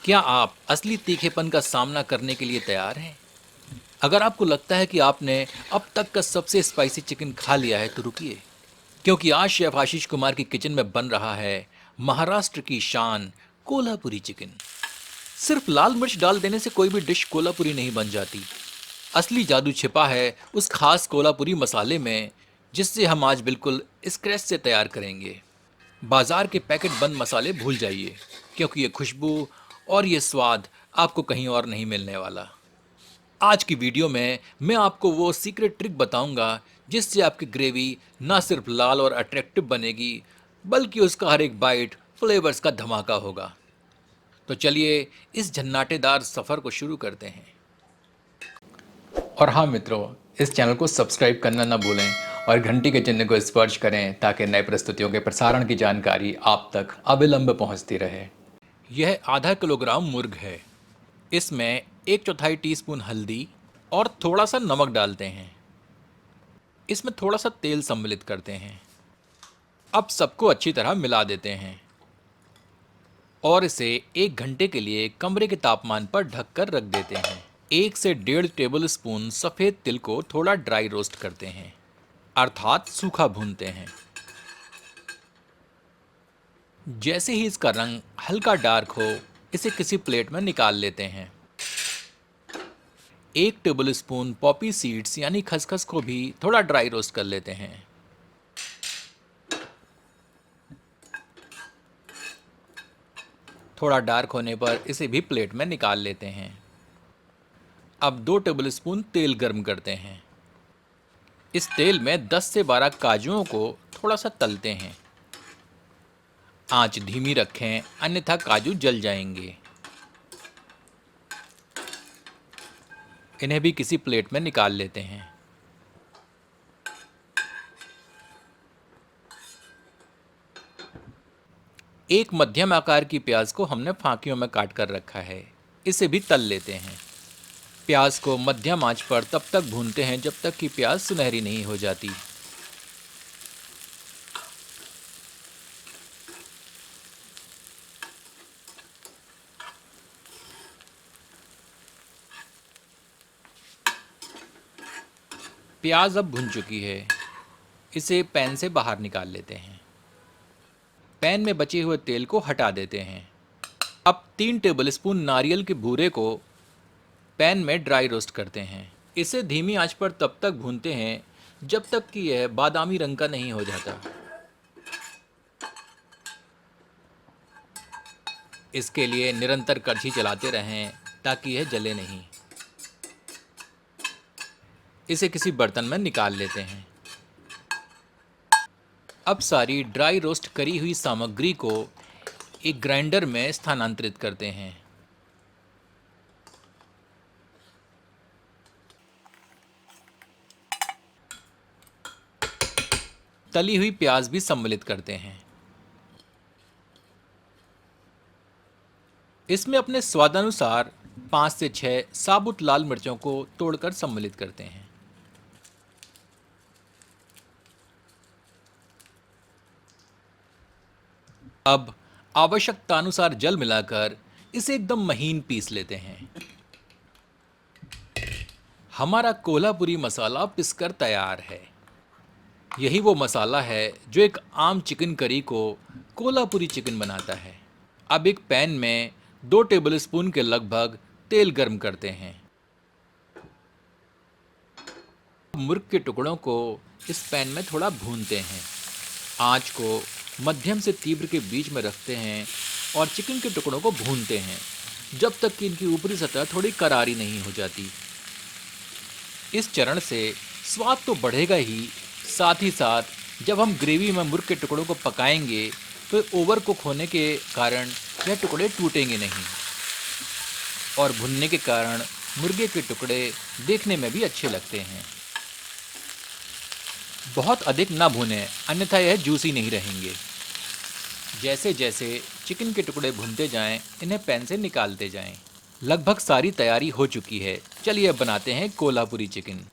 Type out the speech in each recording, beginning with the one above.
क्या आप असली तीखेपन का सामना करने के लिए तैयार हैं? अगर आपको लगता है कि आपने अब तक का सबसे स्पाइसी चिकन खा लिया है तो रुकिए, क्योंकि आज शेफ आशीष कुमार की किचन में बन रहा है महाराष्ट्र की शान कोल्हापुरी चिकन। सिर्फ लाल मिर्च डाल देने से कोई भी डिश कोल्हापुरी नहीं बन जाती। असली जादू छिपा है उस खास कोल्हापुरी मसाले में, जिससे हम आज बिल्कुल स्क्रैच से तैयार करेंगे। बाजार के पैकेट बंद मसाले भूल जाइए, क्योंकि ये खुशबू और ये स्वाद आपको कहीं और नहीं मिलने वाला। आज की वीडियो में मैं आपको वो सीक्रेट ट्रिक बताऊंगा जिससे आपकी ग्रेवी ना सिर्फ लाल और अट्रैक्टिव बनेगी, बल्कि उसका हर एक बाइट फ्लेवर्स का धमाका होगा। तो चलिए इस झन्नाटेदार सफ़र को शुरू करते हैं। और हाँ मित्रों, इस चैनल को सब्सक्राइब करना ना भूलें और घंटी के चिन्ह को स्पर्श करें ताकि नए प्रस्तुतियों के प्रसारण की जानकारी आप तक अविलंब पहुंचती रहे। यह आधा किलोग्राम मुर्ग है। इसमें 1/4 टीस्पून हल्दी और थोड़ा सा नमक डालते हैं। इसमें थोड़ा सा तेल सम्मिलित करते हैं। अब सबको अच्छी तरह मिला देते हैं और इसे 1 घंटे के लिए कमरे के तापमान पर ढककर रख देते हैं। 1 से 1.5 टेबल स्पून सफ़ेद तिल को थोड़ा ड्राई रोस्ट करते हैं, अर्थात सूखा भूनते हैं। जैसे ही इसका रंग हल्का डार्क हो, इसे किसी प्लेट में निकाल लेते हैं। 1 टेबल स्पून पॉपी सीड्स यानी खसखस को भी थोड़ा ड्राई रोस्ट कर लेते हैं। थोड़ा डार्क होने पर इसे भी प्लेट में निकाल लेते हैं। अब 2 टेबल स्पून तेल गर्म करते हैं। इस तेल में 10 से 12 काजुओं को थोड़ा सा तलते हैं। आंच धीमी रखें, अन्यथा काजू जल जाएंगे। इन्हें भी किसी प्लेट में निकाल लेते हैं। एक मध्यम आकार की प्याज को हमने फांकियों में काट कर रखा है। इसे भी तल लेते हैं। प्याज को मध्यम आंच पर तब तक भूनते हैं जब तक कि प्याज सुनहरी नहीं हो जाती। प्याज अब भुन चुकी है। इसे पैन से बाहर निकाल लेते हैं। पैन में बचे हुए तेल को हटा देते हैं। अब 3 टेबल स्पून नारियल के बूरे को पैन में ड्राई रोस्ट करते हैं। इसे धीमी आंच पर तब तक भूनते हैं जब तक कि यह बादामी रंग का नहीं हो जाता। इसके लिए निरंतर कड़छी चलाते रहें ताकि यह जले नहीं। इसे किसी बर्तन में निकाल लेते हैं। अब सारी ड्राई रोस्ट करी हुई सामग्री को एक ग्राइंडर में स्थानांतरित करते हैं। तली हुई प्याज भी सम्मिलित करते हैं। इसमें अपने स्वादानुसार 5 से 6 साबुत लाल मिर्चों को तोड़कर सम्मिलित करते हैं। अब आवश्यकतानुसार जल मिलाकर इसे एकदम महीन पीस लेते हैं। हमारा कोल्हापुरी मसाला पिसकर तैयार है। यही वो मसाला है जो एक आम चिकन करी को कोल्हापुरी चिकन बनाता है। अब एक पैन में 2 टेबल स्पून के लगभग तेल गर्म करते हैं। मुर्ग के टुकड़ों को इस पैन में थोड़ा भूनते हैं। आंच को मध्यम से तीव्र के बीच में रखते हैं और चिकन के टुकड़ों को भूनते हैं जब तक कि इनकी ऊपरी सतह थोड़ी करारी नहीं हो जाती। इस चरण से स्वाद तो बढ़ेगा ही, साथ ही साथ जब हम ग्रेवी में मुर्ग के टुकड़ों को पकाएंगे तो ओवर कुक होने के कारण यह टुकड़े टूटेंगे नहीं और भुनने के कारण मुर्गे के टुकड़े देखने में भी अच्छे लगते हैं। बहुत अधिक ना भुनें, अन्यथा यह जूसी नहीं रहेंगे। जैसे जैसे चिकन के टुकड़े भुनते जाएं, इन्हें पैन से निकालते जाएं। लगभग सारी तैयारी हो चुकी है। चलिए अब बनाते हैं कोल्हापुरी चिकन।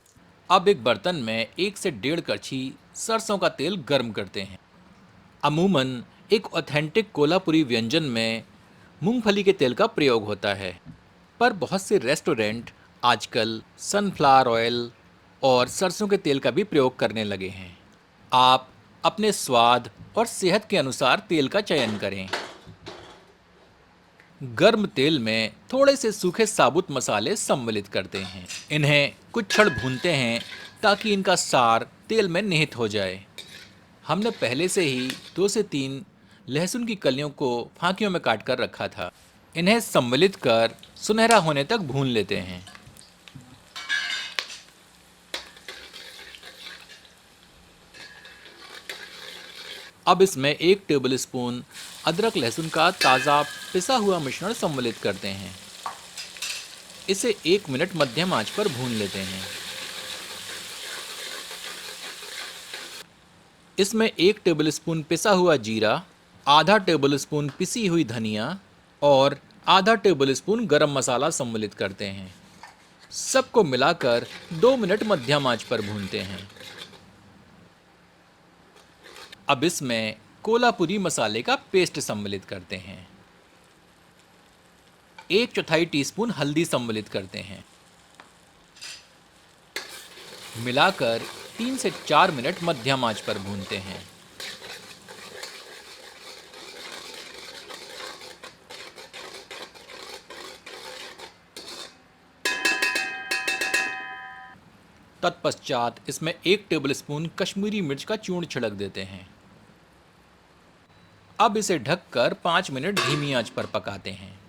अब एक बर्तन में 1 से 1.5 कड़छी सरसों का तेल गर्म करते हैं। अमूमन एक ऑथेंटिक कोल्हापुरी व्यंजन में मूंगफली के तेल का प्रयोग होता है, पर बहुत से रेस्टोरेंट आजकल सनफ्लावर ऑयल और सरसों के तेल का भी प्रयोग करने लगे हैं। आप अपने स्वाद और सेहत के अनुसार तेल का चयन करें। गर्म तेल में थोड़े से सूखे साबुत मसाले सम्मिलित करते हैं। इन्हें कुछ क्षण भूनते हैं ताकि इनका सार तेल में निहित हो जाए। हमने पहले से ही 2 से 3 लहसुन की कलियों को फांकियों में काट कर रखा था। इन्हें सम्मिलित कर सुनहरा होने तक भून लेते हैं। अब इसमें 1 टेबल स्पून अदरक लहसुन का ताज़ा पिसा हुआ मिश्रण सम्मिलित करते हैं। इसे 1 मिनट मध्यम आंच पर भून लेते हैं। इसमें 1 टेबल स्पून पिसा हुआ जीरा, आधा टेबल स्पून पिसी हुई धनिया और आधा टेबल स्पून गरम मसाला सम्मिलित करते हैं। सबको मिलाकर 2 मिनट मध्यम आंच पर भूनते हैं। अब इसमें कोल्हापुरी मसाले का पेस्ट सम्मिलित करते हैं। 1/4 टीस्पून हल्दी सम्मिलित करते हैं। मिलाकर 3 से 4 मिनट मध्यम आंच पर भूनते हैं। तत्पश्चात इसमें 1 टेबल स्पून कश्मीरी मिर्च का चूर्ण छिड़क देते हैं। अब इसे ढककर 5 मिनट धीमी आंच पर पकाते हैं।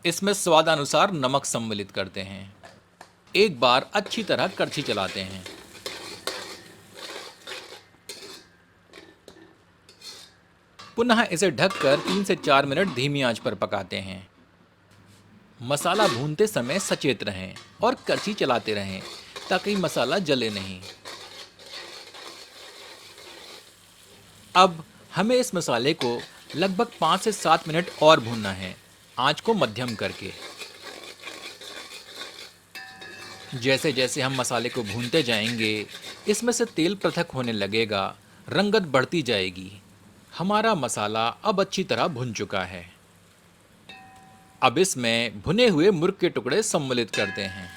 इसमें स्वादानुसार नमक सम्मिलित करते हैं। एक बार अच्छी तरह कड़छी चलाते हैं। पुनः इसे ढककर 3 से 4 मिनट धीमी आंच पर पकाते हैं। मसाला भूनते समय सचेत रहें और कड़छी चलाते रहें ताकि मसाला जले नहीं। अब हमें इस मसाले को लगभग 5 से 7 मिनट और भूनना है, आंच को मध्यम करके। जैसे जैसे हम मसाले को भूनते जाएंगे, इसमें से तेल पृथक होने लगेगा, रंगत बढ़ती जाएगी। हमारा मसाला अब अच्छी तरह भुन चुका है। अब इसमें भुने हुए मुर्ग के टुकड़े सम्मिलित करते हैं।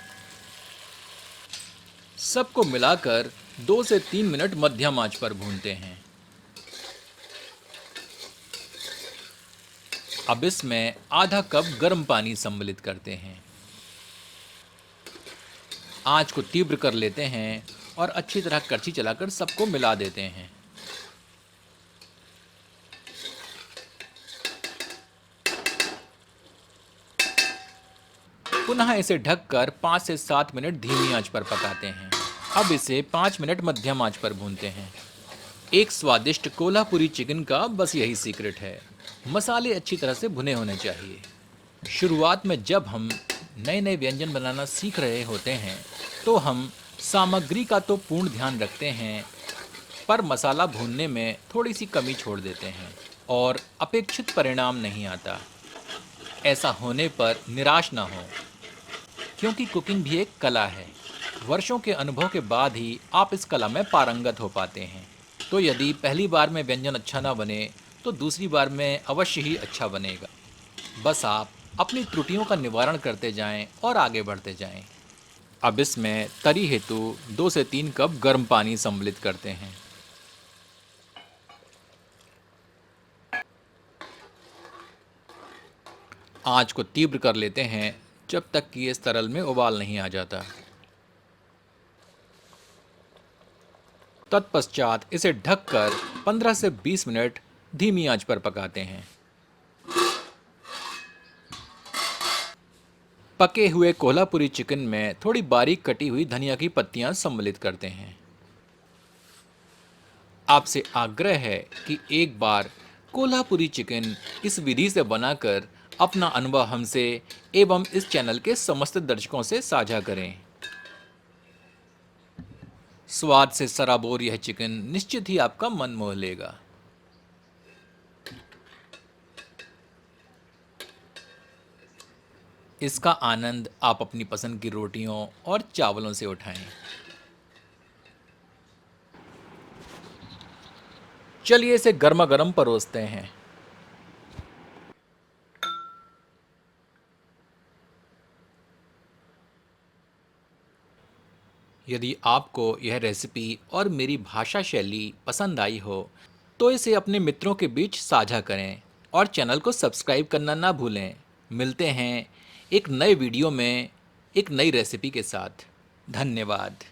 सबको मिलाकर 2 से 3 मिनट मध्यम आंच पर भूनते हैं। अब इसमें आधा कप गर्म पानी सम्मिलित करते हैं। आंच को तीव्र कर लेते हैं और अच्छी तरह कड़छी चलाकर सबको मिला देते हैं। पुनः इसे ढककर 5 से 7 मिनट धीमी आंच पर पकाते हैं। अब इसे 5 मिनट मध्यम आंच पर भूनते हैं। एक स्वादिष्ट कोल्हापुरी चिकन का बस यही सीक्रेट है। मसाले अच्छी तरह से भुने होने चाहिए। शुरुआत में जब हम नए नए व्यंजन बनाना सीख रहे होते हैं तो हम सामग्री का तो पूर्ण ध्यान रखते हैं, पर मसाला भूनने में थोड़ी सी कमी छोड़ देते हैं और अपेक्षित परिणाम नहीं आता। ऐसा होने पर निराश ना हो, क्योंकि कुकिंग भी एक कला है। वर्षों के अनुभव के बाद ही आप इस कला में पारंगत हो पाते हैं। तो यदि पहली बार में व्यंजन अच्छा ना बने तो दूसरी बार में अवश्य ही अच्छा बनेगा। बस आप अपनी त्रुटियों का निवारण करते जाएं और आगे बढ़ते जाएं। अब इसमें तरी हेतु 2 से 3 कप गर्म पानी सम्मिलित करते हैं। आंच को तीव्र कर लेते हैं जब तक कि इस तरल में उबाल नहीं आ जाता। तत्पश्चात इसे ढककर 15 से 20 मिनट धीमी आंच पर पकाते हैं। पके हुए कोल्हापुरी चिकन में थोड़ी बारीक कटी हुई धनिया की पत्तियां सम्मिलित करते हैं। आपसे आग्रह है कि एक बार कोल्हापुरी चिकन इस विधि से बनाकर अपना अनुभव हमसे एवं इस चैनल के समस्त दर्शकों से साझा करें। स्वाद से सराबोर यह चिकन निश्चित ही आपका मन मोह लेगा। इसका आनंद आप अपनी पसंद की रोटियों और चावलों से उठाएं। चलिए इसे गर्मा गर्म परोसते हैं। यदि आपको यह रेसिपी और मेरी भाषा शैली पसंद आई हो तो इसे अपने मित्रों के बीच साझा करें और चैनल को सब्सक्राइब करना ना भूलें। मिलते हैं एक नए वीडियो में एक नई रेसिपी के साथ। धन्यवाद।